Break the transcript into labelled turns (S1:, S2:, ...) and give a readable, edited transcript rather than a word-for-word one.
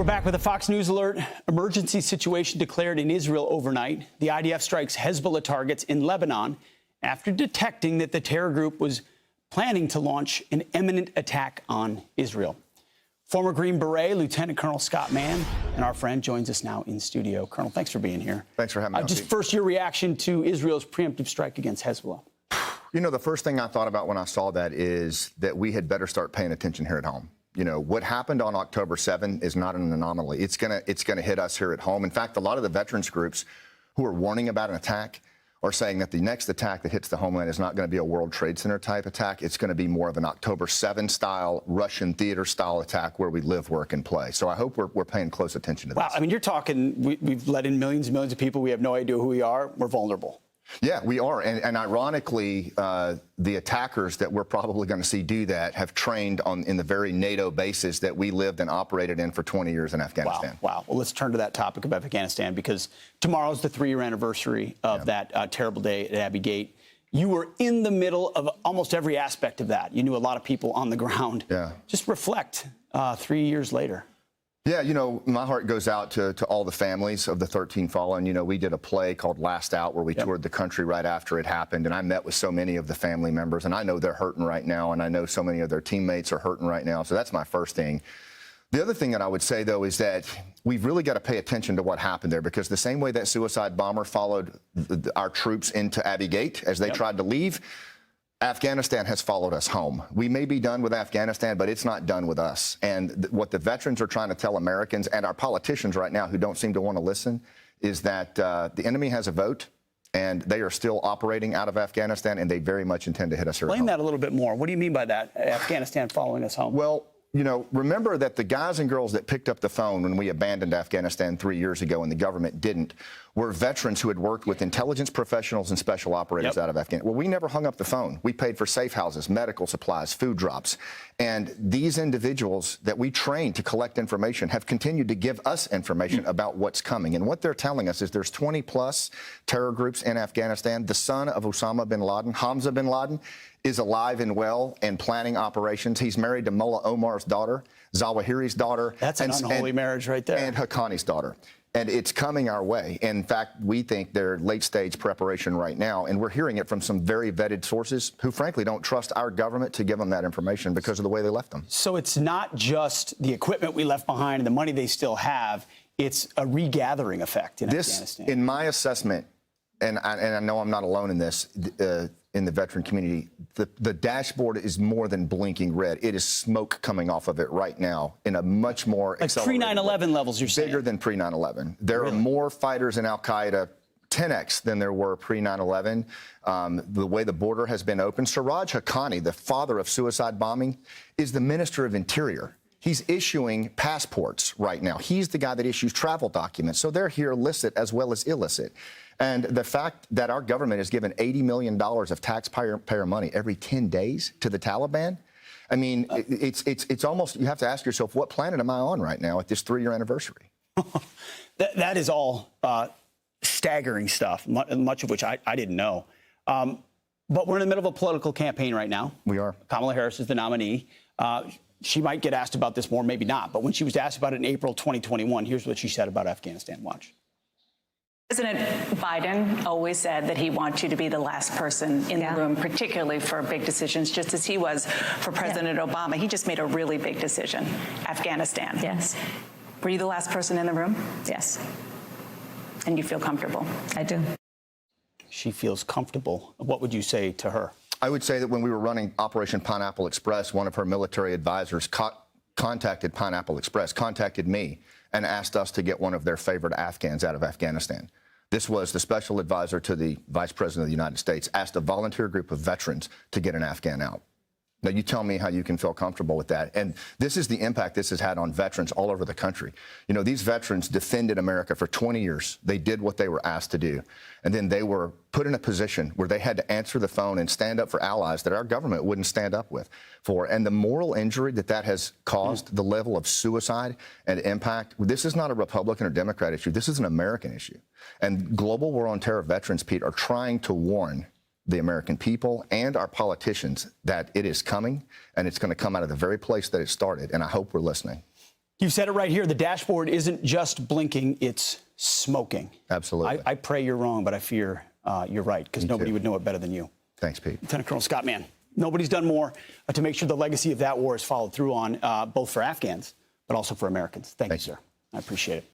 S1: Back with a Fox News alert. Emergency situation declared in Israel overnight. The IDF strikes Hezbollah targets in Lebanon after detecting that the terror group was planning to launch an imminent attack on Israel. Former Green Beret, Lieutenant Colonel Scott Mann, and our friend joins us now in studio. Colonel, thanks for being here.
S2: Thanks for having me.
S1: Just first, your reaction to Israel's preemptive strike against Hezbollah.
S2: You know, the first thing I thought about when I saw that is that we had better start paying attention here at home. You know, what happened on October 7 is not an anomaly. It's gonna hit us here at home. In fact, a lot of the veterans groups who are warning about an attack are saying that the next attack that hits the homeland is not going to be a World Trade Center type attack. It's going to be more of an October 7 style, Russian theater style attack where we live, work, and play. So I hope we're paying close attention to this.
S1: Wow, I mean, you're talking, we've let in millions and millions of people. We have no idea who we are. We're vulnerable.
S2: Yeah, we are. And ironically, the attackers that we're probably going to see do that have trained in the very NATO bases that we lived and operated in for 20 years in Afghanistan.
S1: Wow. Well, let's turn to that topic of Afghanistan, because tomorrow's the 3-year anniversary of that terrible day at Abbey Gate. You were in the middle of almost every aspect of that. You knew a lot of people on the ground.
S2: Yeah.
S1: Just reflect 3 years later.
S2: Yeah, you know, my heart goes out to all the families of the 13 fallen. You know, we did a play called Last Out where we toured the country right after it happened, and I met with so many of the family members, and I know they're hurting right now, and I know so many of their teammates are hurting right now, so that's my first thing. The other thing that I would say, though, is that we've really got to pay attention to what happened there, because the same way that suicide bomber followed our troops into Abbey Gate as they tried to leave, Afghanistan has followed us home. We may be done with Afghanistan, but it's not done with us. And what the veterans are trying to tell Americans and our politicians right now who don't seem to want to listen is that the enemy has a vote, and they are still operating out of Afghanistan, and they very much intend to hit us here at home.
S1: Explain that a little bit more. What do you mean by that, Afghanistan following us home?
S2: Well, you know, remember that the guys and girls that picked up the phone when we abandoned Afghanistan 3 years ago and the government didn't were veterans who had worked with intelligence professionals and special operators out of Afghanistan. Well, we never hung up the phone. We paid for safe houses, medical supplies, food drops. And these individuals that we trained to collect information have continued to give us information about what's coming. And what they're telling us is there's 20-plus terror groups in Afghanistan. The son of Osama bin Laden, Hamza bin Laden, is alive and well and planning operations. He's married to Mullah Omar's daughter, Zawahiri's daughter.
S1: That's an unholy marriage right there.
S2: And Haqqani's daughter. And it's coming our way. In fact, we think they're late-stage preparation right now, and we're hearing it from some very vetted sources who, frankly, don't trust our government to give them that information because of the way they left them.
S1: So it's not just the equipment we left behind and the money they still have. It's a regathering effect in Afghanistan.
S2: In my assessment, and I know I'm not alone in this, in the veteran community, the dashboard is more than blinking red. It is smoke coming off of it right now in a much more
S1: like pre-9/11 levels, you're saying?
S2: Bigger than pre-9/11. There are more fighters in Al-Qaeda, 10x than there were pre-9/11. The way the border has been opened. Siraj Haqqani, the father of suicide bombing, is the Minister of Interior. He's issuing passports right now. He's the guy that issues travel documents. So they're here licit as well as illicit. And the fact that our government has given $80 million of taxpayer money every 10 days to the Taliban, I mean, it's almost, you have to ask yourself, what planet am I on right now at this 3-year anniversary?
S1: That is all staggering stuff, much of which I didn't know. But we're in the middle of a political campaign right now.
S2: We are. Kamala
S1: Harris is the nominee. She might get asked about this more, maybe not. But when she was asked about it in April 2021, here's what she said about Afghanistan. Watch.
S3: President Biden always said that he wants you to be the last person in the room, particularly for big decisions, just as he was for President Obama. He just made a really big decision, Afghanistan.
S4: Yes.
S3: Were you the last person in the room?
S4: Yes.
S3: And you feel comfortable?
S4: I do.
S1: She feels comfortable. What would you say to her?
S2: I would say that when we were running Operation Pineapple Express, one of her military advisors contacted me and asked us to get one of their favorite Afghans out of Afghanistan. This was the special advisor to the Vice President of the United States, asked a volunteer group of veterans to get an Afghan out. Now, you tell me how you can feel comfortable with that. And this is the impact this has had on veterans all over the country. You know, these veterans defended America for 20 years. They did what they were asked to do. And then they were put in a position where they had to answer the phone and stand up for allies that our government wouldn't stand up for. And the moral injury that has caused, the level of suicide and impact, this is not a Republican or Democrat issue. This is an American issue. And Global War on Terror veterans, Pete, are trying to warn the American people and our politicians that it is coming, and it's going to come out of the very place that it started, and I hope we're listening.
S1: You've said it right here. The dashboard isn't just blinking, it's smoking.
S2: Absolutely.
S1: I pray you're wrong, but I fear you're right, because nobody would know it better than you.
S2: Thanks, Pete.
S1: Lieutenant Colonel Scott Mann, nobody's done more to make sure the legacy of that war is followed through on, both for Afghans, but also for Americans. Thank you, sir. I appreciate it.